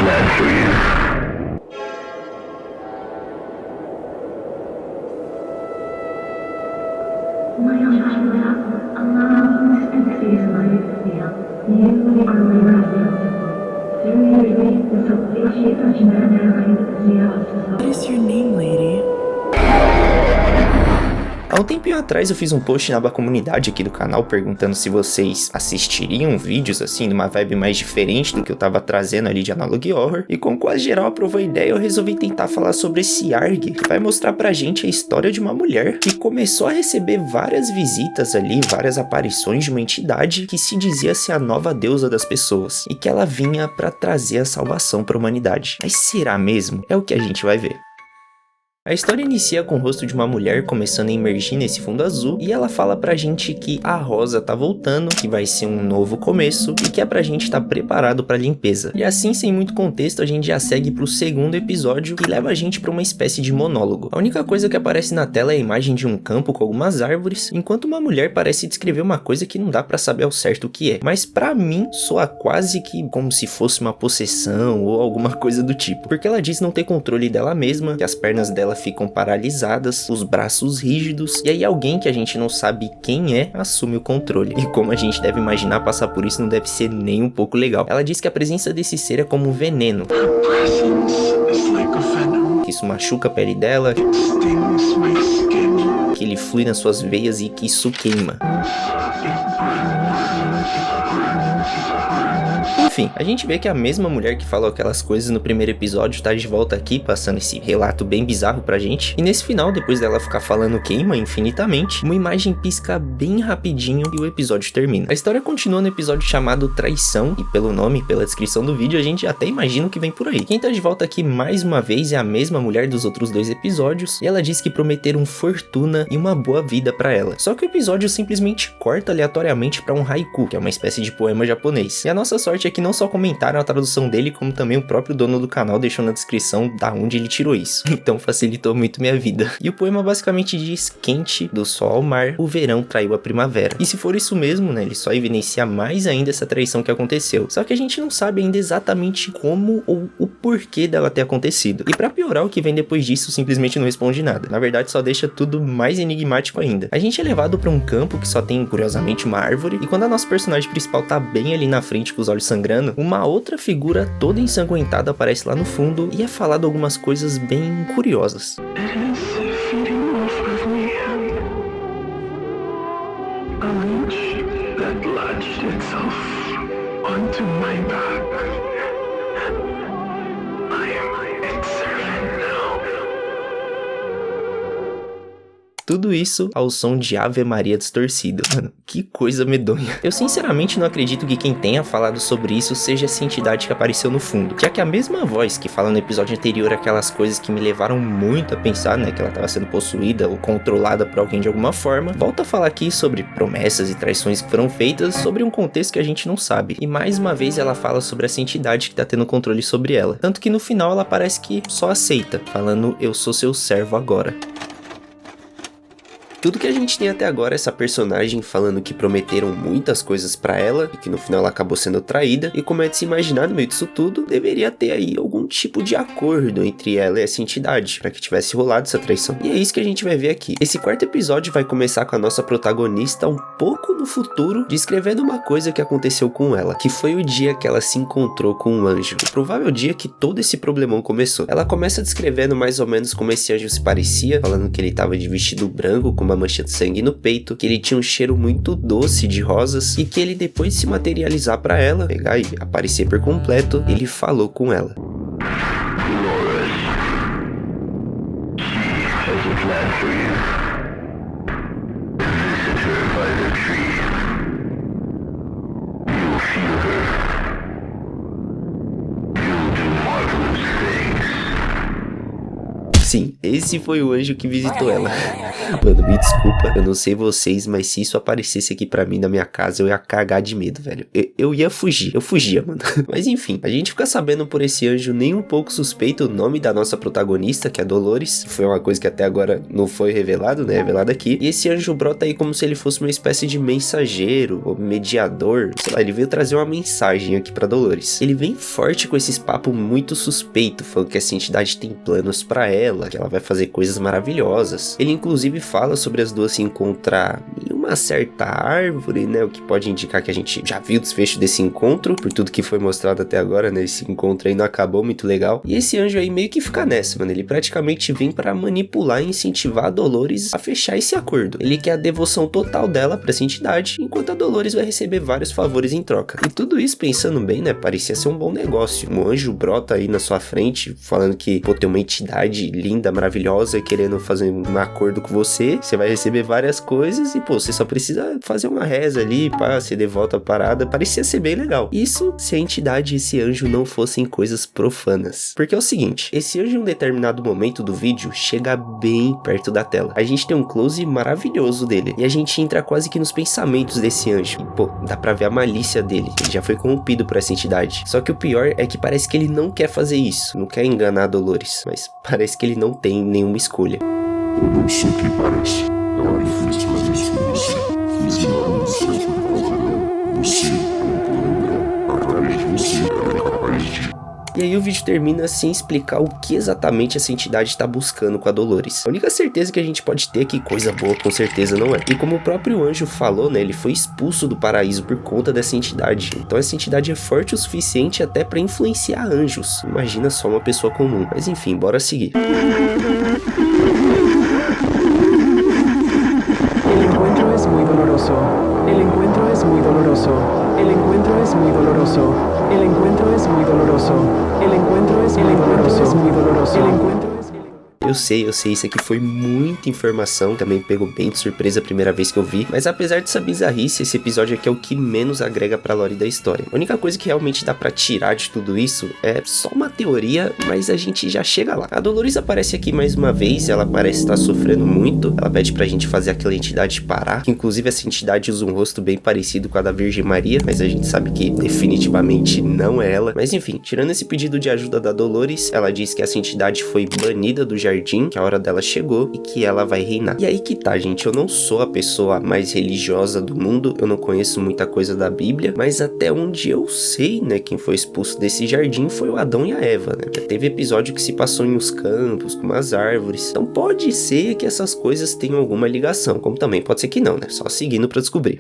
plan for you. My Allah, Allah expenses my fear. You are my refuge. What is your name, lady? Há um tempinho atrás eu fiz um post na aba comunidade aqui do canal perguntando se vocês assistiriam vídeos assim, numa vibe mais diferente do que eu tava trazendo ali de Analog Horror, e como quase geral aprovou a ideia, eu resolvi tentar falar sobre esse ARG, que vai mostrar pra gente a história de uma mulher que começou a receber várias visitas ali, várias aparições de uma entidade que se dizia ser a nova deusa das pessoas, e que ela vinha pra trazer a salvação pra humanidade. Mas será mesmo? É o que a gente vai ver. A história inicia com o rosto de uma mulher começando a emergir nesse fundo azul, e ela fala pra gente que a Rosa tá voltando, que vai ser um novo começo e que é pra gente estar preparado pra limpeza. E assim, sem muito contexto, a gente já segue pro segundo episódio, que leva a gente pra uma espécie de monólogo. A única coisa que aparece na tela é a imagem de um campo com algumas árvores, enquanto uma mulher parece descrever uma coisa que não dá pra saber ao certo o que é, mas pra mim soa quase que como se fosse uma possessão ou alguma coisa do tipo, porque ela diz não ter controle dela mesma, que as pernas dela ficam paralisadas, os braços rígidos, e aí alguém que a gente não sabe quem é assume o controle. E como a gente deve imaginar, passar por isso não deve ser nem um pouco legal. Ela diz que a presença desse ser é como um veneno, que isso machuca a pele dela, que ele flui nas suas veias e que isso queima. Enfim, a gente vê que a mesma mulher que falou aquelas coisas no primeiro episódio tá de volta aqui, passando esse relato bem bizarro pra gente. E nesse final, depois dela ficar falando queima infinitamente, uma imagem pisca bem rapidinho e o episódio termina. A história continua no episódio chamado Traição, e pelo nome e pela descrição do vídeo, a gente até imagina o que vem por aí. Quem tá de volta aqui mais uma vez é a mesma mulher dos outros dois episódios, e ela diz que prometeram fortuna e uma boa vida pra ela. Só que o episódio simplesmente corta aleatoriamente pra um haiku, que é uma espécie de poema japonês. E a nossa sorte é que não só comentaram a tradução dele, como também o próprio dono do canal deixou na descrição da onde ele tirou isso. Então facilitou muito minha vida. E o poema basicamente diz: quente, do sol ao mar, o verão traiu a primavera. E se for isso mesmo, né, ele só evidencia mais ainda essa traição que aconteceu. Só que a gente não sabe ainda exatamente como ou o porquê dela ter acontecido. E pra piorar, o que vem depois disso simplesmente não responde nada. Na verdade, só deixa tudo mais enigmático ainda. A gente é levado pra um campo que só tem, curiosamente, uma árvore, e quando a nossa personagem principal tá bem ali na frente com os olhos sangrando, uma outra figura toda ensanguentada aparece lá no fundo e é falado algumas coisas bem curiosas. Tudo isso ao som de Ave Maria distorcida. Mano, que coisa medonha. Eu sinceramente não acredito que quem tenha falado sobre isso seja essa entidade que apareceu no fundo, já que a mesma voz que fala no episódio anterior aquelas coisas que me levaram muito a pensar, né, que ela estava sendo possuída ou controlada por alguém de alguma forma, volta a falar aqui sobre promessas e traições que foram feitas sobre um contexto que a gente não sabe. E mais uma vez ela fala sobre essa entidade que tá tendo controle sobre ela. Tanto que no final ela parece que só aceita, falando: eu sou seu servo agora. Tudo que a gente tem até agora é essa personagem falando que prometeram muitas coisas pra ela e que no final ela acabou sendo traída, e como é de se imaginar, no meio disso tudo, deveria ter aí algum tipo de acordo entre ela e essa entidade, pra que tivesse rolado essa traição. E é isso que a gente vai ver aqui. Esse quarto episódio vai começar com a nossa protagonista um pouco no futuro, descrevendo uma coisa que aconteceu com ela, que foi o dia que ela se encontrou com um anjo, o provável dia que todo esse problemão começou. Ela começa descrevendo mais ou menos como esse anjo se parecia, falando que ele tava de vestido branco com uma mancha de sangue no peito, que ele tinha um cheiro muito doce de rosas, e que ele, depois de se materializar pra ela, pegar e aparecer por completo, ele falou com ela. Sim, esse foi o anjo que visitou ela. Mano, me desculpa, eu não sei vocês, mas se isso aparecesse aqui pra mim na minha casa, eu ia cagar de medo, velho. Eu ia fugir, eu fugia, mano. Mas enfim, a gente fica sabendo por esse anjo nem um pouco suspeito o nome da nossa protagonista, que é Dolores. Foi uma coisa que até agora não foi revelado, né? Revelado aqui. E esse anjo brota aí como se ele fosse uma espécie de mensageiro, ou mediador. Sei lá, ele veio trazer uma mensagem aqui pra Dolores. Ele vem forte com esses papos muito suspeitos, falando que essa entidade tem planos pra ela, que ela vai fazer coisas maravilhosas. Ele inclusive fala sobre as duas se encontrar em uma certa árvore, né? O que pode indicar que a gente já viu o desfecho desse encontro, por tudo que foi mostrado até agora, né? Esse encontro aí não acabou muito legal. E esse anjo aí meio que fica nessa, mano. Ele praticamente vem pra manipular e incentivar a Dolores a fechar esse acordo. Ele quer a devoção total dela pra essa entidade, enquanto a Dolores vai receber vários favores em troca. E tudo isso, pensando bem, né? Parecia ser um bom negócio. Um anjo brota aí na sua frente, falando que, pô, tem uma entidade linda, maravilhosa, querendo fazer um acordo com você. Você vai receber várias coisas e, pô, você só precisa fazer uma reza ali, pá, ser devoto à parada. Parecia ser bem legal. Isso se a entidade e esse anjo não fossem coisas profanas. Porque é o seguinte, esse anjo em um determinado momento do vídeo chega bem perto da tela. A gente tem um close maravilhoso dele. E a gente entra quase que nos pensamentos desse anjo. E, pô, dá pra ver a malícia dele. Ele já foi corrompido por essa entidade. Só que o pior é que parece que ele não quer fazer isso. Não quer enganar a Dolores. Mas parece que ele não tem nenhuma escolha. Eu não sei o que parece. Ela me fez fazer isso com você. Fiz nada do céu por causa dela. Você é um plano. Através de você, ela é capaz de... E aí o vídeo termina sem explicar o que exatamente essa entidade está buscando com a Dolores. A única certeza que a gente pode ter é que coisa boa com certeza não é. E como o próprio anjo falou, né, ele foi expulso do paraíso por conta dessa entidade. Então essa entidade é forte o suficiente até para influenciar anjos. Imagina só uma pessoa comum. Mas enfim, bora seguir. El encuentro es muy doloroso. El encuentro es muy doloroso. El encuentro es muy doloroso. El encuentro es muy doloroso. El encuentro es muy doloroso. El encuentro es... Eu sei, isso aqui foi muita informação, também pegou bem de surpresa a primeira vez que eu vi, mas apesar dessa bizarrice, esse episódio aqui é o que menos agrega pra lore da história. A única coisa que realmente dá pra tirar de tudo isso é só uma teoria, mas a gente já chega lá. A Dolores aparece aqui mais uma vez, ela parece estar sofrendo muito, ela pede pra gente fazer aquela entidade parar, que inclusive essa entidade usa um rosto bem parecido com a da Virgem Maria, mas a gente sabe que definitivamente não é ela. Mas enfim, tirando esse pedido de ajuda da Dolores, ela diz que essa entidade foi banida do jardim, que a hora dela chegou e que ela vai reinar. E aí que tá, gente, eu não sou a pessoa mais religiosa do mundo, eu não conheço muita coisa da Bíblia, mas até onde eu sei, né, quem foi expulso desse jardim foi o Adão e a Eva, né? Já teve episódio que se passou em uns campos, com umas árvores, então pode ser que essas coisas tenham alguma ligação, como também pode ser que não, né? Só seguindo pra descobrir.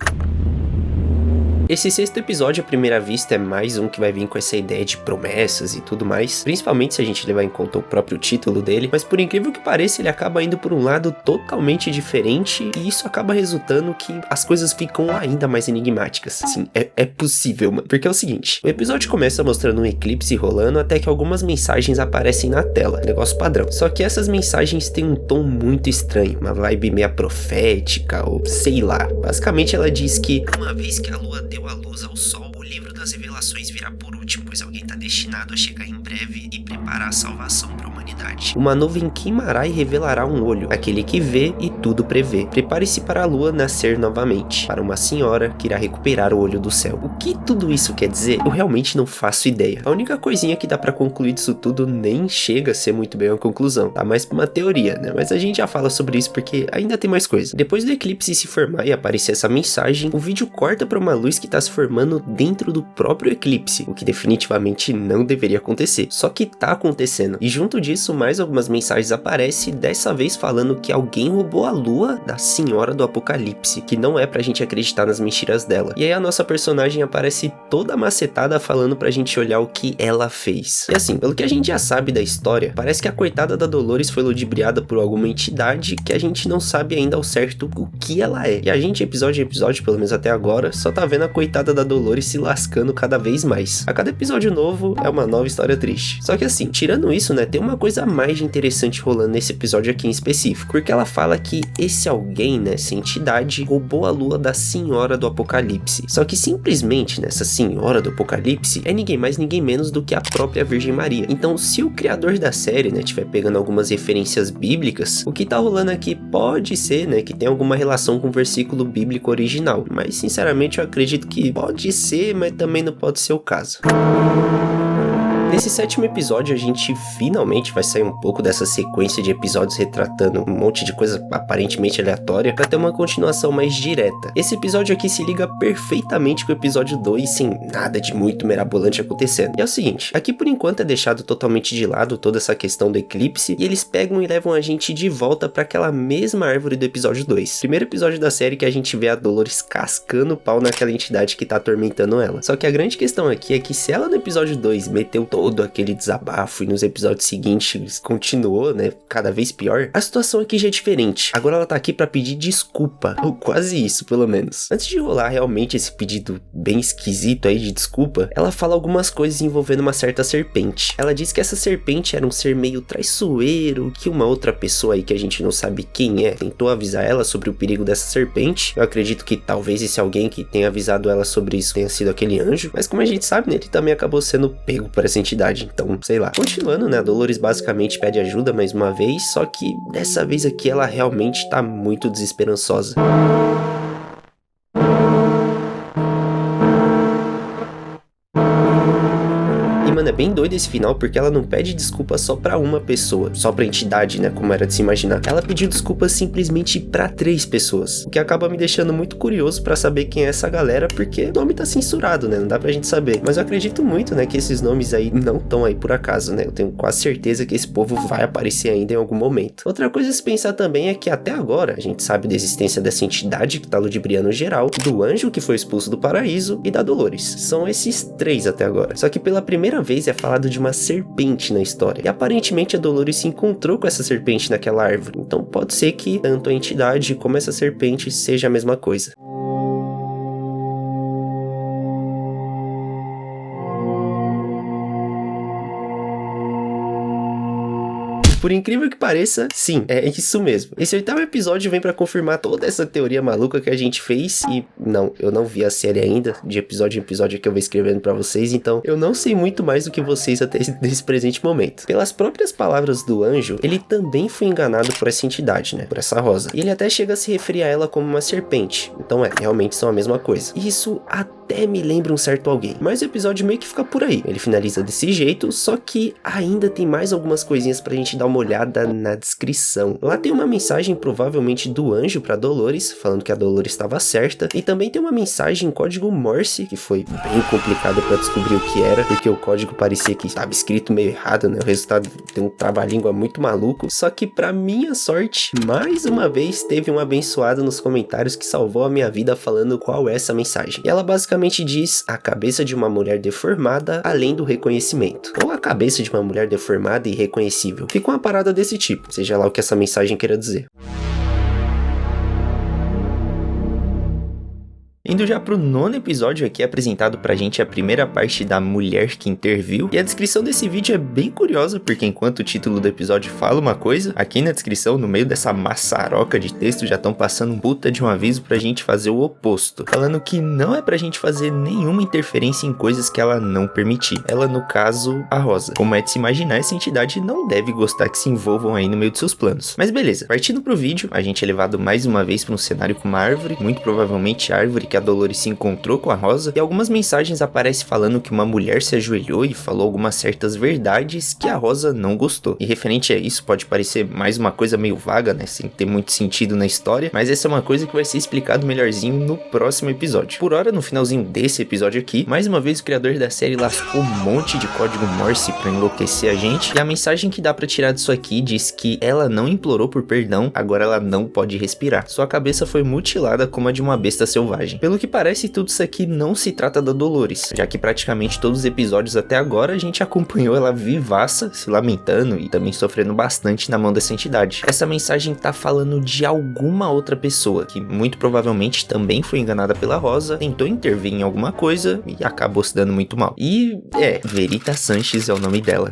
Esse sexto episódio, à primeira vista, é mais um que vai vir com essa ideia de promessas e tudo mais, principalmente se a gente levar em conta o próprio título dele, mas por incrível que pareça, ele acaba indo por um lado totalmente diferente e isso acaba resultando que as coisas ficam ainda mais enigmáticas. Sim, é possível, mano. Porque é o seguinte, o episódio começa mostrando um eclipse rolando até que algumas mensagens aparecem na tela, negócio padrão. Só que essas mensagens têm um tom muito estranho, uma vibe meio profética ou sei lá. Basicamente ela diz que uma vez que a lua deu a luz ao sol, o livro das revelações virá por último, pois alguém está destinado a chegar em breve e preparar a salvação para a humanidade. Uma nuvem queimará e revelará um olho, aquele que vê e tudo prevê. Prepare-se para a lua nascer novamente, para uma senhora que irá recuperar o olho do céu. O que tudo isso quer dizer? Eu realmente não faço ideia. A única coisinha que dá para concluir disso tudo nem chega a ser muito bem uma conclusão, tá mais pra uma teoria, né? Mas a gente já fala sobre isso porque ainda tem mais coisa. Depois do eclipse se formar e aparecer essa mensagem, o vídeo corta para uma luz que tá se formando dentro do próprio eclipse, o que definitivamente não deveria acontecer. Só que tá acontecendo. E junto disso, mais algumas mensagens aparecem, dessa vez falando que alguém roubou a lua da Senhora do Apocalipse, que não é pra gente acreditar nas mentiras dela. E aí a nossa personagem aparece toda macetada falando pra gente olhar o que ela fez. E assim, pelo que a gente já sabe da história, parece que a coitada da Dolores foi ludibriada por alguma entidade que a gente não sabe ainda ao certo o que ela é. E a gente, episódio a episódio, pelo menos até agora, só tá vendo a coitada da Dolores se lascando cada vez mais. A cada episódio novo é uma nova história triste. Só que assim, tirando isso, né, tem uma coisa coisa a mais de interessante rolando nesse episódio aqui em específico, porque ela fala que esse alguém, né, essa entidade, roubou a lua da Senhora do Apocalipse. Só que simplesmente nessa Senhora do Apocalipse é ninguém mais, ninguém menos do que a própria Virgem Maria. Então, se o criador da série, né, tiver pegando algumas referências bíblicas, o que tá rolando aqui pode ser, né, que tem alguma relação com o versículo bíblico original, mas sinceramente eu acredito que pode ser, mas também não pode ser o caso. Nesse 7º episódio, a gente finalmente vai sair um pouco dessa sequência de episódios retratando um monte de coisa aparentemente aleatória para ter uma continuação mais direta. Esse episódio aqui se liga perfeitamente com o episódio 2, sem nada de muito mirabolante acontecendo. E é o seguinte, aqui por enquanto é deixado totalmente de lado toda essa questão do eclipse, e eles pegam e levam a gente de volta para aquela mesma árvore do episódio 2. Primeiro episódio da série que a gente vê a Dolores cascando o pau naquela entidade que tá atormentando ela. Só que a grande questão aqui é que se ela no episódio 2 meteu todo aquele desabafo e nos episódios seguintes continuou, né, cada vez pior, a situação aqui já é diferente. Agora ela tá aqui pra pedir desculpa, ou quase isso, pelo menos. Antes de rolar realmente esse pedido bem esquisito aí de desculpa, ela fala algumas coisas envolvendo uma certa serpente. Ela diz que essa serpente era um ser meio traiçoeiro, que uma outra pessoa aí que a gente não sabe quem é, tentou avisar ela sobre o perigo dessa serpente. Eu acredito que talvez esse alguém que tenha avisado ela sobre isso tenha sido aquele anjo, mas como a gente sabe, né, ele também acabou sendo pego por essa entidade, então, sei lá. Continuando, né, a Dolores basicamente pede ajuda mais uma vez, só que dessa vez aqui ela realmente tá muito desesperançosa. Mano, é bem doido esse final, porque ela não pede desculpa só pra uma pessoa, só pra entidade, né, como era de se imaginar. Ela pediu desculpa simplesmente pra 3 pessoas, o que acaba me deixando muito curioso pra saber quem é essa galera, porque o nome tá censurado, né, não dá pra gente saber. Mas eu acredito muito, né, que esses nomes aí não estão aí por acaso, né, eu tenho quase certeza que esse povo vai aparecer ainda em algum momento. Outra coisa a se pensar também é que até agora a gente sabe da existência dessa entidade que tá ludibriando geral, do anjo que foi expulso do paraíso e da Dolores. São esses 3 até agora. Só que pela primeira vez é falado de uma serpente na história, e aparentemente a Dolores se encontrou com essa serpente naquela árvore, então pode ser que tanto a entidade como essa serpente seja a mesma coisa. Por incrível que pareça, sim, é isso mesmo. Esse 8º episódio vem pra confirmar toda essa teoria maluca que a gente fez, e não, eu não vi a série ainda, de episódio em episódio que eu vou escrevendo pra vocês, então eu não sei muito mais do que vocês até nesse presente momento. Pelas próprias palavras do anjo, ele também foi enganado por essa entidade, né, por essa rosa. E ele até chega a se referir a ela como uma serpente, então realmente são a mesma coisa. E isso até me lembra um certo alguém, mas o episódio meio que fica por aí. Ele finaliza desse jeito, só que ainda tem mais algumas coisinhas pra gente dar uma olhada na descrição. Lá tem uma mensagem provavelmente do anjo pra Dolores, falando que a Dolores estava certa, e também tem uma mensagem em código Morse, que foi bem complicado pra descobrir o que era, porque o código parecia que estava escrito meio errado, né? O resultado tem um trava-língua muito maluco, só que pra minha sorte, mais uma vez teve um abençoado nos comentários que salvou a minha vida falando qual é essa mensagem. E ela basicamente diz: a cabeça de uma mulher deformada além do reconhecimento, ou a cabeça de uma mulher deformada e irreconhecível. Fica uma parada desse tipo, seja lá o que essa mensagem queira dizer. Indo já pro 9º episódio aqui, apresentado pra gente a primeira parte da mulher que interviu, e a descrição desse vídeo é bem curiosa, porque enquanto o título do episódio fala uma coisa, aqui na descrição, no meio dessa maçaroca de texto, já estão passando um puta de um aviso pra gente fazer o oposto, falando que não é pra gente fazer nenhuma interferência em coisas que ela não permitir. Ela, no caso, a Rosa. Como é de se imaginar, essa entidade não deve gostar que se envolvam aí no meio de seus planos. Mas beleza, partindo pro vídeo, a gente é levado mais uma vez pra um cenário com uma árvore, muito provavelmente a árvore que a Dolores se encontrou com a Rosa, e algumas mensagens aparecem falando que uma mulher se ajoelhou e falou algumas certas verdades que a Rosa não gostou. E referente a isso, pode parecer mais uma coisa meio vaga, né, sem ter muito sentido na história, mas essa é uma coisa que vai ser explicado melhorzinho no próximo episódio. Por hora, no finalzinho desse episódio aqui, mais uma vez o criador da série lascou um monte de código Morse pra enlouquecer a gente, e a mensagem que dá pra tirar disso aqui diz que ela não implorou por perdão, agora ela não pode respirar. Sua cabeça foi mutilada como a de uma besta selvagem. Pelo que parece, tudo isso aqui não se trata da Dolores, já que praticamente todos os episódios até agora a gente acompanhou ela vivaça, se lamentando e também sofrendo bastante na mão dessa entidade. Essa mensagem tá falando de alguma outra pessoa, que muito provavelmente também foi enganada pela Rosa, tentou intervir em alguma coisa e acabou se dando muito mal. E Verita Sanchez é o nome dela.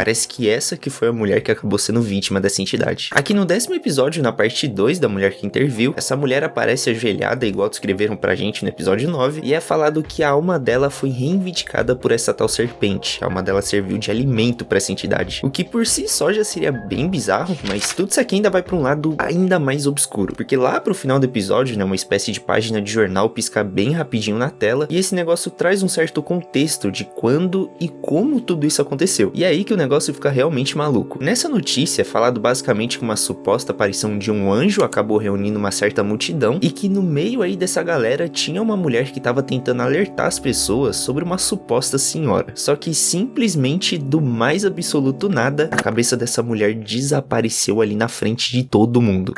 Parece que essa que foi a mulher que acabou sendo vítima dessa entidade. Aqui no 10º episódio, na parte 2 da mulher que interviu, essa mulher aparece ajoelhada, igual descreveram pra gente no episódio 9, e é falado que a alma dela foi reivindicada por essa tal serpente. A alma dela serviu de alimento pra essa entidade. O que por si só já seria bem bizarro, mas tudo isso aqui ainda vai pra um lado ainda mais obscuro. Porque lá pro final do episódio, né, uma espécie de página de jornal pisca bem rapidinho na tela, e esse negócio traz um certo contexto de quando e como tudo isso aconteceu. E é aí que o negócio fica realmente maluco. Nessa notícia é falado basicamente que uma suposta aparição de um anjo acabou reunindo uma certa multidão, e que no meio aí dessa galera tinha uma mulher que tava tentando alertar as pessoas sobre uma suposta senhora. Só que simplesmente do mais absoluto nada, a cabeça dessa mulher desapareceu ali na frente de todo mundo.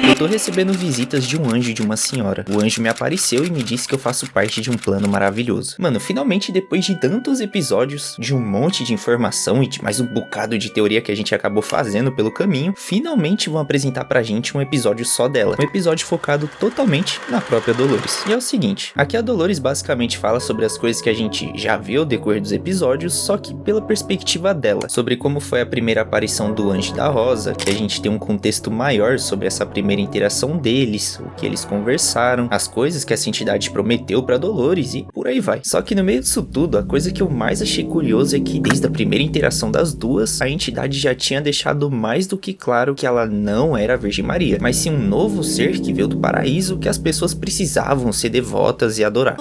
Eu tô recebendo visitas de um anjo e de uma senhora. O anjo me apareceu e me disse que eu faço parte de um plano maravilhoso. Mano, finalmente, depois de tantos episódios, de um monte de informação e de mais um bocado de teoria que a gente acabou fazendo pelo caminho, finalmente vão apresentar pra gente um episódio só dela. Um episódio focado totalmente na própria Dolores. E é o seguinte, aqui a Dolores basicamente fala sobre as coisas que a gente já viu ao decorrer dos episódios, só que pela perspectiva dela. Sobre como foi a primeira aparição do Anjo e da Rosa, que a gente tem um contexto maior sobre essa primeira interação deles, o que eles conversaram, as coisas que essa entidade prometeu pra Dolores e por aí vai. Só que no meio disso tudo, a coisa que eu mais achei curioso é que desde a primeira interação das duas, a entidade já tinha deixado mais do que claro que ela não era a Virgem Maria, mas sim um novo ser que veio do paraíso que as pessoas precisavam ser devotas e adorar.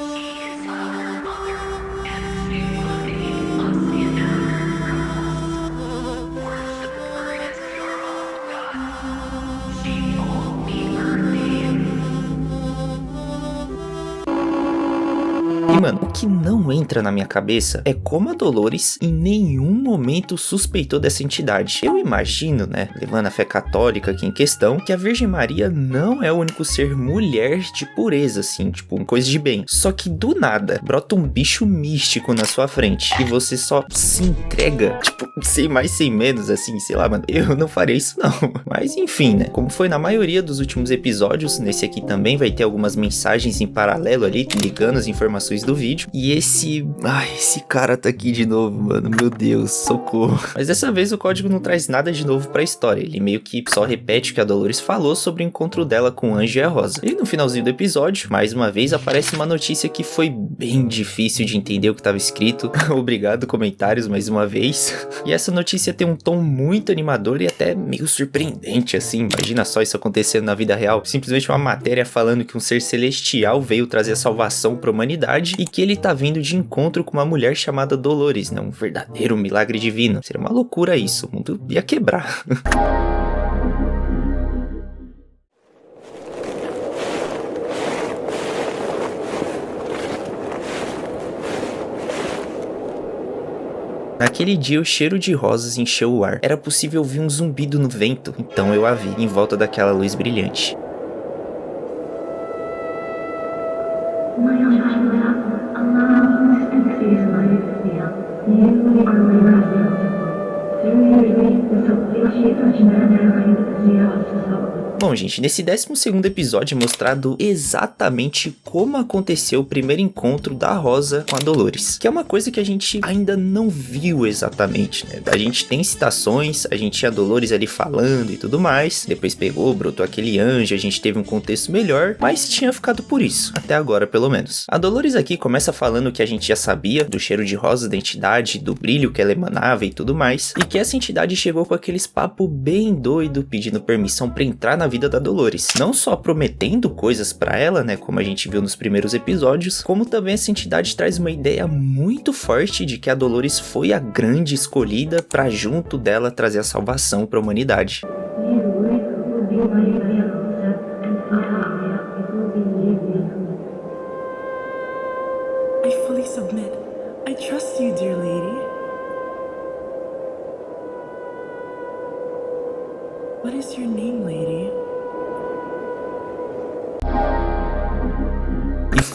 E mano, o que não entra na minha cabeça é como a Dolores em nenhum momento suspeitou dessa entidade. Eu imagino, né, levando a fé católica aqui em questão, que a Virgem Maria não é o único ser mulher de pureza, assim, tipo, uma coisa de bem. Só que do nada, brota um bicho místico na sua frente e você só se entrega, tipo, sem mais, sem menos, assim, sei lá, mano, eu não farei isso não. Mas enfim, né, como foi na maioria dos últimos episódios, nesse aqui também vai ter algumas mensagens em paralelo ali, ligando as informações do vídeo. E esse cara tá aqui de novo, mano, meu Deus, socorro. Mas dessa vez o código não traz nada de novo pra história, ele meio que só repete o que a Dolores falou sobre o encontro dela com o Anjo e a Rosa. E no finalzinho do episódio, mais uma vez aparece uma notícia que foi bem difícil de entender o que tava escrito. Obrigado, comentários, mais uma vez. E essa notícia tem um tom muito animador e até meio surpreendente, assim. Imagina só isso acontecendo na vida real. Simplesmente uma matéria falando que um ser celestial veio trazer a salvação pra humanidade e que ele tá vindo de encontro com uma mulher chamada Dolores, né? Um verdadeiro milagre divino. Seria uma loucura isso, o mundo ia quebrar. Naquele dia o cheiro de rosas encheu o ar. Era possível ouvir um zumbido no vento, então eu a vi em volta daquela luz brilhante. Bom, gente, nesse 12º episódio é mostrado exatamente como aconteceu o primeiro encontro da Rosa com a Dolores, que é uma coisa que a gente ainda não viu exatamente, né? A gente tem citações, a gente tinha a Dolores ali falando e tudo mais, depois brotou aquele anjo, a gente teve um contexto melhor, mas tinha ficado por isso, até agora pelo menos. A Dolores aqui começa falando que a gente já sabia, do cheiro de rosa da entidade, do brilho que ela emanava e tudo mais, e que essa entidade chegou com aqueles papo bem doido, pedindo permissão pra entrar na vida da Dolores, não só prometendo coisas pra ela, né, como a gente viu nos primeiros episódios, como também essa entidade traz uma ideia muito forte de que a Dolores foi a grande escolhida pra junto dela trazer a salvação pra humanidade. I fully submit. I trust you, dear lady. What is your name, lady?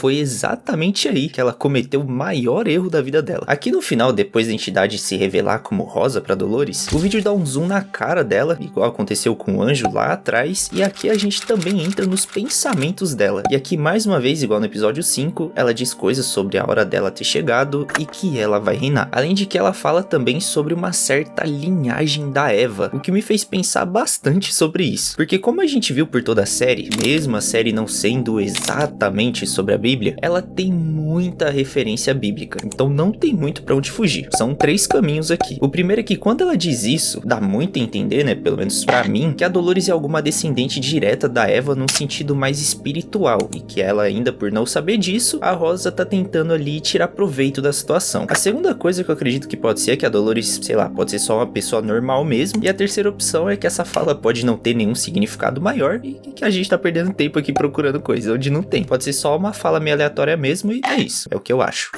foi exatamente aí que ela cometeu o maior erro da vida dela. Aqui no final, depois da entidade se revelar como Rosa pra Dolores, o vídeo dá um zoom na cara dela, igual aconteceu com o anjo lá atrás, e aqui a gente também entra nos pensamentos dela. E aqui mais uma vez, igual no episódio 5, ela diz coisas sobre a hora dela ter chegado e que ela vai reinar. Além de que ela fala também sobre uma certa linhagem da Eva, o que me fez pensar bastante sobre isso. Porque como a gente viu por toda a série, mesmo a série não sendo exatamente sobre a Bíblia, ela tem muita referência bíblica, então não tem muito pra onde fugir. São 3 caminhos aqui. O primeiro é que quando ela diz isso, dá muito a entender, né, pelo menos pra mim, que a Dolores é alguma descendente direta da Eva num sentido mais espiritual, e que ela ainda por não saber disso, a Rosa tá tentando ali tirar proveito da situação. A segunda coisa que eu acredito que pode ser é que a Dolores, sei lá, pode ser só uma pessoa normal mesmo, e a terceira opção é que essa fala pode não ter nenhum significado maior e que a gente tá perdendo tempo aqui procurando coisa onde não tem. Pode ser só uma fala meio aleatória mesmo e é isso, é o que eu acho.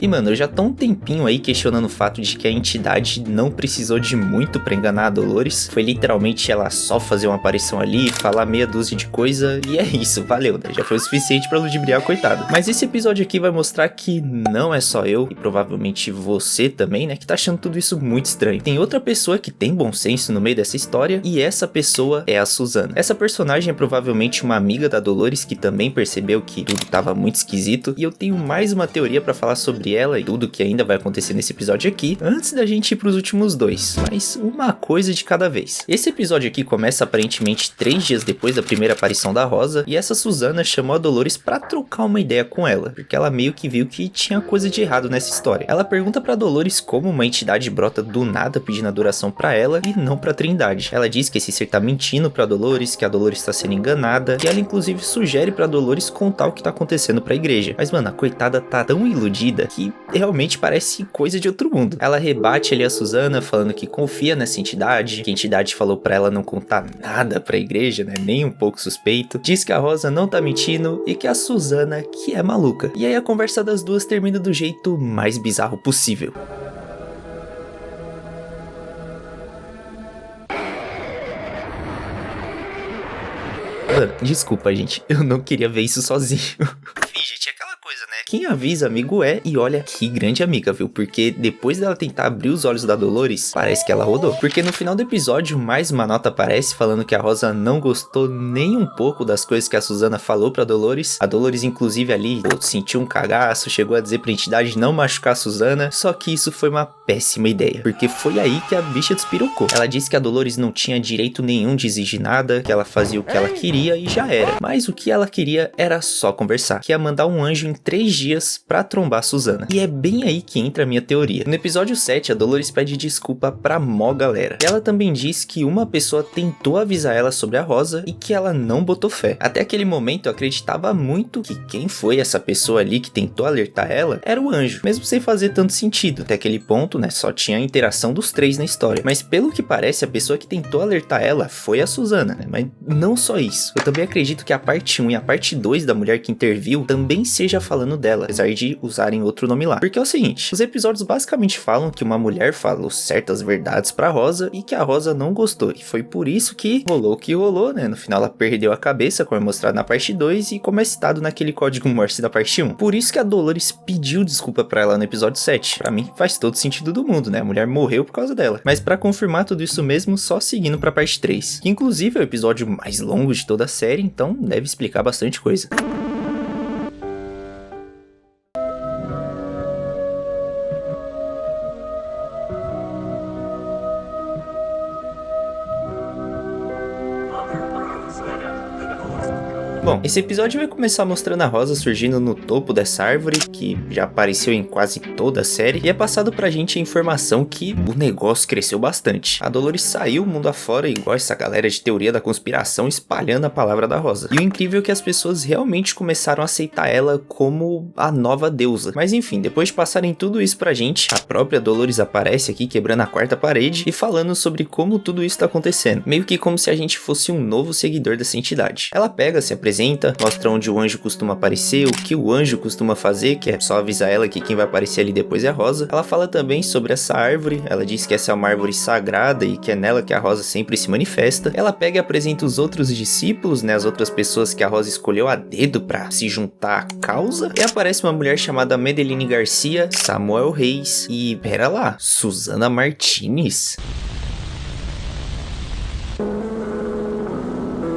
E mano, eu já tô um tempinho aí questionando o fato de que a entidade não precisou de muito pra enganar a Dolores. Foi literalmente ela só fazer uma aparição ali, falar meia dúzia de coisa e é isso, valeu, né? Já foi o suficiente pra ludibriar a coitada. Mas esse episódio aqui vai mostrar que não é só eu, e provavelmente você também, né, que tá achando tudo isso muito estranho. Tem outra pessoa que tem bom senso no meio dessa história, e essa pessoa é a Susana. Essa personagem é provavelmente uma amiga da Dolores que também percebeu que tudo tava muito esquisito, e eu tenho mais uma teoria pra falar sobre ela e tudo que ainda vai acontecer nesse episódio aqui, antes da gente ir pros últimos 2, mas uma coisa de cada vez. Esse episódio aqui começa aparentemente 3 dias depois da primeira aparição da Rosa, e essa Susana chamou a Dolores pra trocar uma ideia com ela, porque ela meio que viu que tinha coisa de errado nessa história. Ela pergunta pra Dolores como uma entidade brota do nada pedindo adoração pra ela e não pra Trindade. Ela diz que esse ser tá mentindo pra Dolores, que a Dolores tá sendo enganada, e ela inclusive sugere pra Dolores contar o que tá acontecendo pra igreja. Mas mano, a coitada tá tão iludida que realmente parece coisa de outro mundo. Ela rebate ali a Susana falando que confia nessa entidade, que a entidade falou pra ela não contar nada pra igreja, né, nem um pouco suspeito. Diz que a Rosa não tá mentindo e que a Susana que é maluca. E aí a conversa das duas termina do jeito mais bizarro possível. Desculpa, gente, eu não queria ver isso sozinho. Enfim, gente, é aquela coisa, né? Quem avisa, amigo é, e olha que grande amiga, viu? Porque depois dela tentar abrir os olhos da Dolores, parece que ela rodou. Porque no final do episódio, mais uma nota aparece falando que a Rosa não gostou nem um pouco das coisas que a Susana falou pra Dolores. A Dolores, inclusive, ali, sentiu um cagaço, chegou a dizer pra entidade não machucar a Susana, só que isso foi uma péssima ideia, porque foi aí que a bicha despirocou. Ela disse que a Dolores não tinha direito nenhum de exigir nada, que ela fazia o que ela queria e já era. Mas o que ela queria era só conversar, que ia mandar um anjo em 3 dias pra trombar a Susana. E é bem aí que entra a minha teoria. No episódio 7, a Dolores pede desculpa pra mó galera. E ela também diz que uma pessoa tentou avisar ela sobre a Rosa e que ela não botou fé. Até aquele momento eu acreditava muito que quem foi essa pessoa ali que tentou alertar ela era o anjo, mesmo sem fazer tanto sentido. Até aquele ponto, né, só tinha a interação dos 3 na história. Mas pelo que parece, a pessoa que tentou alertar ela foi a Susana, né? Mas não só isso. Eu também acredito que a parte 1 e a parte 2 da mulher que interviu também seja falando dela, apesar de usarem outro nome lá. Porque é o seguinte, os episódios basicamente falam que uma mulher falou certas verdades pra Rosa e que a Rosa não gostou. E foi por isso que rolou o que rolou, né? No final ela perdeu a cabeça, como é mostrado na parte 2 e como é citado naquele código Morse da parte 1. Por isso que a Dolores pediu desculpa pra ela no episódio 7. Pra mim faz todo sentido do mundo, né? A mulher morreu por causa dela. Mas pra confirmar tudo isso mesmo, só seguindo pra parte 3, que inclusive é o episódio mais longo de toda a série, então deve explicar bastante coisa. Bom, esse episódio vai começar mostrando a Rosa surgindo no topo dessa árvore, que já apareceu em quase toda a série, e é passado pra gente a informação que o negócio cresceu bastante. A Dolores saiu mundo afora, igual essa galera de teoria da conspiração, espalhando a palavra da Rosa. E o incrível é que as pessoas realmente começaram a aceitar ela como a nova deusa. Mas enfim, depois de passarem tudo isso pra gente, a própria Dolores aparece aqui quebrando a 4ª parede e falando sobre como tudo isso tá acontecendo. Meio que como se a gente fosse um novo seguidor dessa entidade. Ela pega, se apresenta apresenta, mostra onde o anjo costuma aparecer, o que o anjo costuma fazer, que é só avisar ela que quem vai aparecer ali depois é a Rosa. Ela fala também sobre essa árvore, ela diz que essa é uma árvore sagrada e que é nela que a Rosa sempre se manifesta. Ela pega e apresenta os outros discípulos, né, as outras pessoas que a Rosa escolheu a dedo pra se juntar à causa. E aparece uma mulher chamada Medeline Garcia, Samuel Reis e, pera lá, Susana Martinez.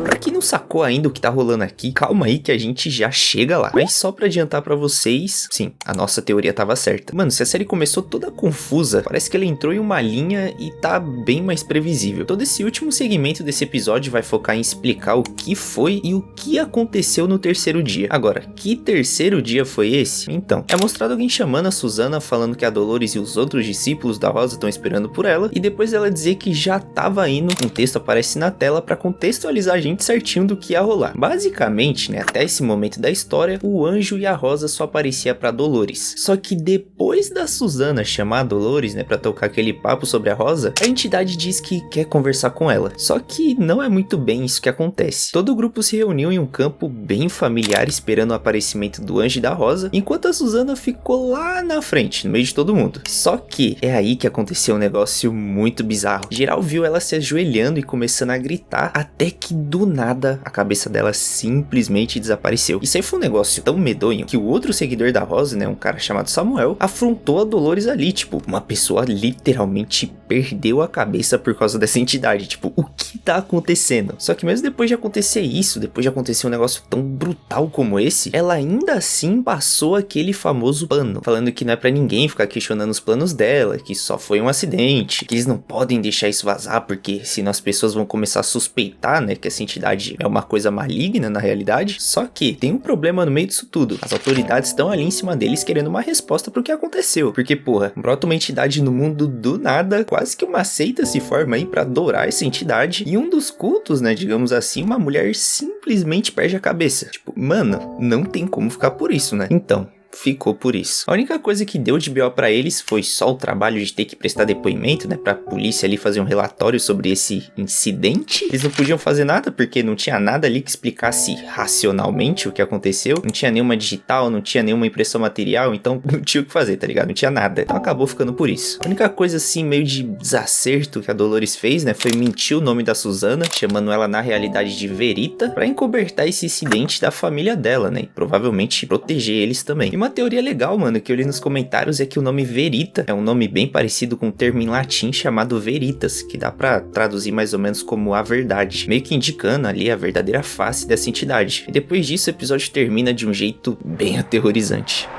Pra quem não sacou ainda o que tá rolando aqui, calma aí que a gente já chega lá. Mas só pra adiantar pra vocês, sim, a nossa teoria tava certa. Mano, se a série começou toda confusa, parece que ela entrou em uma linha e tá bem mais previsível. Todo esse último segmento desse episódio vai focar em explicar o que foi e o que aconteceu no terceiro dia. Agora, que terceiro dia foi esse? Então, é mostrado alguém chamando a Susana, falando que a Dolores e os outros discípulos da Rosa estão esperando por ela, e depois ela dizer que já tava indo, um texto aparece na tela pra contextualizar a gente certinho do que ia rolar. Basicamente, né, até esse momento da história, o anjo e a Rosa só aparecia pra Dolores. Só que depois da Susana chamar a Dolores, né, pra tocar aquele papo sobre a Rosa, a entidade diz que quer conversar com ela. Só que não é muito bem isso que acontece. Todo o grupo se reuniu em um campo bem familiar esperando o aparecimento do anjo e da Rosa, enquanto a Susana ficou lá na frente, no meio de todo mundo. Só que é aí que aconteceu um negócio muito bizarro. Geral viu ela se ajoelhando e começando a gritar, até que do nada a cabeça dela simplesmente desapareceu. Isso aí foi um negócio tão medonho que o outro seguidor da Rosa, né, um cara chamado Samuel, afrontou a Dolores ali, tipo, uma pessoa literalmente perdeu a cabeça por causa dessa entidade, tipo, o que tá acontecendo? Só que mesmo depois de acontecer isso, depois de acontecer um negócio tão brutal como esse, ela ainda assim passou aquele famoso pano, falando que não é pra ninguém ficar questionando os planos dela, que só foi um acidente, que eles não podem deixar isso vazar, porque senão as pessoas vão começar a suspeitar, né, que essa entidade é uma coisa maligna na realidade. Só que tem um problema no meio disso tudo. As autoridades estão ali em cima deles querendo uma resposta pro que aconteceu. Porque, porra, brota uma entidade no mundo do nada, quase que uma seita se forma aí pra adorar essa entidade. E um dos cultos, né, digamos assim, uma mulher simplesmente perde a cabeça. Tipo, mano, não tem como ficar por isso, né? Então, ficou por isso. A única coisa que deu de BO pra eles foi só o trabalho de ter que prestar depoimento, né, pra polícia ali fazer um relatório sobre esse incidente. Eles não podiam fazer nada porque não tinha nada ali que explicasse racionalmente o que aconteceu. Não tinha nenhuma digital, não tinha nenhuma impressão material, então não tinha o que fazer, tá ligado? Não tinha nada. Então acabou ficando por isso. A única coisa assim, meio de desacerto que a Dolores fez, né, foi mentir o nome da Susana, chamando ela na realidade de Verita, pra encobertar esse incidente da família dela, né, e provavelmente proteger eles também. E uma teoria legal, mano, que eu li nos comentários é que o nome Verita é um nome bem parecido com um termo em latim chamado Veritas, que dá pra traduzir mais ou menos como a verdade, meio que indicando ali a verdadeira face dessa entidade. E depois disso o episódio termina de um jeito bem aterrorizante.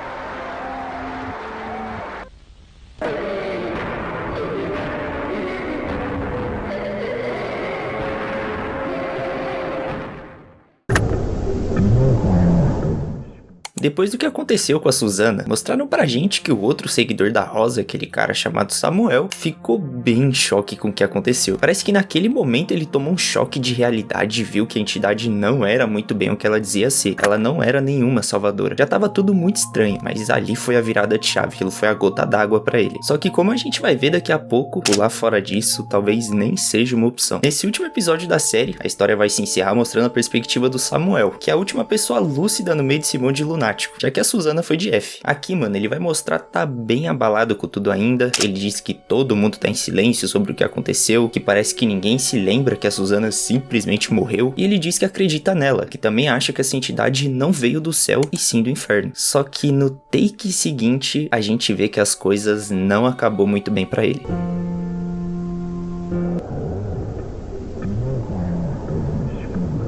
Depois do que aconteceu com a Susana, mostraram pra gente que o outro seguidor da Rosa, aquele cara chamado Samuel, ficou bem em choque com o que aconteceu. Parece que naquele momento ele tomou um choque de realidade e viu que a entidade não era muito bem o que ela dizia ser. Ela não era nenhuma salvadora. Já tava tudo muito estranho, mas ali foi a virada de chave, aquilo foi a gota d'água pra ele. Só que como a gente vai ver daqui a pouco, pular fora disso talvez nem seja uma opção. Nesse último episódio da série, a história vai se encerrar mostrando a perspectiva do Samuel, que é a última pessoa lúcida no meio desse monte de lunático, já que a Susana foi de F. Aqui, mano, ele vai mostrar que tá bem abalado com tudo ainda. Ele diz que todo mundo tá em silêncio sobre o que aconteceu, que parece que ninguém se lembra que a Susana simplesmente morreu. E ele diz que acredita nela, que também acha que essa entidade não veio do céu e sim do inferno. Só que no take seguinte, a gente vê que as coisas não acabou muito bem pra ele.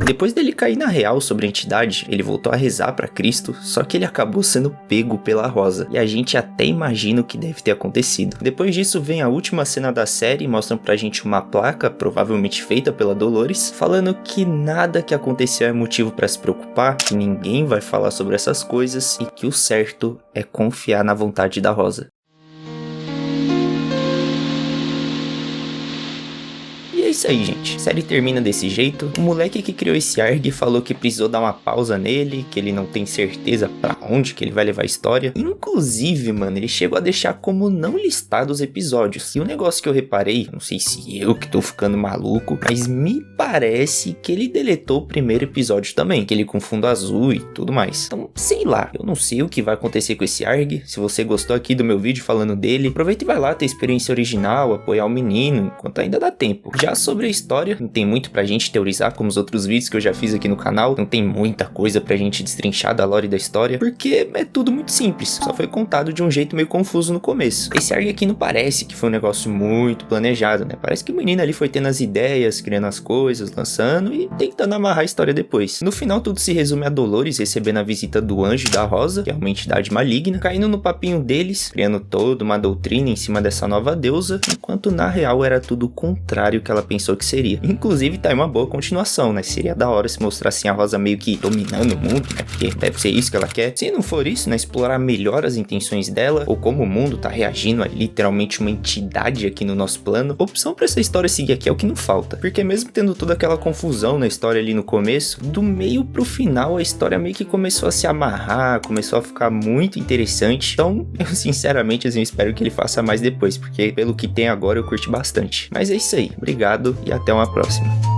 Depois dele cair na real sobre a entidade, ele voltou a rezar pra Cristo, só que ele acabou sendo pego pela Rosa, e a gente até imagina o que deve ter acontecido. Depois disso vem a última cena da série, mostram pra gente uma placa, provavelmente feita pela Dolores, falando que nada que aconteceu é motivo pra se preocupar, que ninguém vai falar sobre essas coisas, e que o certo é confiar na vontade da Rosa. É isso aí, gente. A série termina desse jeito. O moleque que criou esse ARG falou que precisou dar uma pausa nele, que ele não tem certeza pra onde que ele vai levar a história. Inclusive, mano, ele chegou a deixar como não listado os episódios. E um negócio que eu reparei, não sei se eu que tô ficando maluco, mas me parece que ele deletou o primeiro episódio também, aquele com fundo azul e tudo mais. Então, sei lá, eu não sei o que vai acontecer com esse ARG. Se você gostou aqui do meu vídeo falando dele, aproveita e vai lá ter experiência original, apoiar o menino, enquanto ainda dá tempo. Já sobre a história, não tem muito pra gente teorizar, como os outros vídeos que eu já fiz aqui no canal, não tem muita coisa pra gente destrinchar da lore da história, porque é tudo muito simples, só foi contado de um jeito meio confuso no começo. Esse ARG aqui não parece que foi um negócio muito planejado, né? Parece que o menino ali foi tendo as ideias, criando as coisas, lançando e tentando amarrar a história depois. No final tudo se resume a Dolores recebendo a visita do Anjo da Rosa, que é uma entidade maligna, caindo no papinho deles, criando toda uma doutrina em cima dessa nova deusa, enquanto na real era tudo o contrário que ela pensou que seria. Inclusive tá aí uma boa continuação, né? Seria da hora se mostrasse a Rosa meio que dominando o mundo, né? Porque deve ser isso que ela quer. Se não for isso, né? Explorar melhor as intenções dela, ou como o mundo tá reagindo a literalmente uma entidade aqui no nosso plano. Opção pra essa história seguir aqui é o que não falta. Porque mesmo tendo toda aquela confusão na história ali no começo, do meio pro final a história meio que começou a se amarrar, começou a ficar muito interessante. Então, eu sinceramente assim, espero que ele faça mais depois, porque pelo que tem agora eu curti bastante. Mas é isso aí, obrigado e até uma próxima.